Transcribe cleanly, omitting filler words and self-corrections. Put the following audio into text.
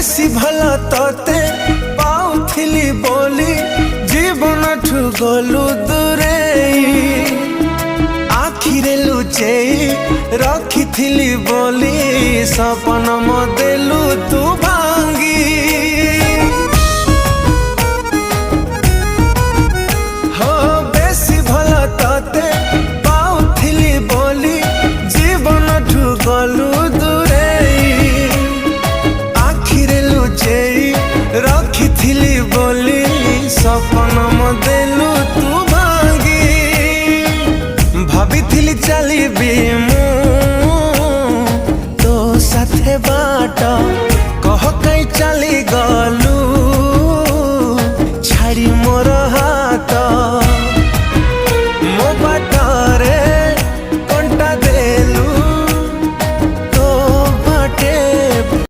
बेसी भला तोते पाउथिली बोली जीवन ठु गलु दूरेई आखिरे लुचेई रखिथिली बोली सपन मदेलु तू भांगी हो बेसी भला तोते पाउथिली बोली जीवन ठु गलु रखिथिली बोली सपन मदेलु तू भांगी भाविथिली चलिबी मु तो साथे बाट कह कई चली गल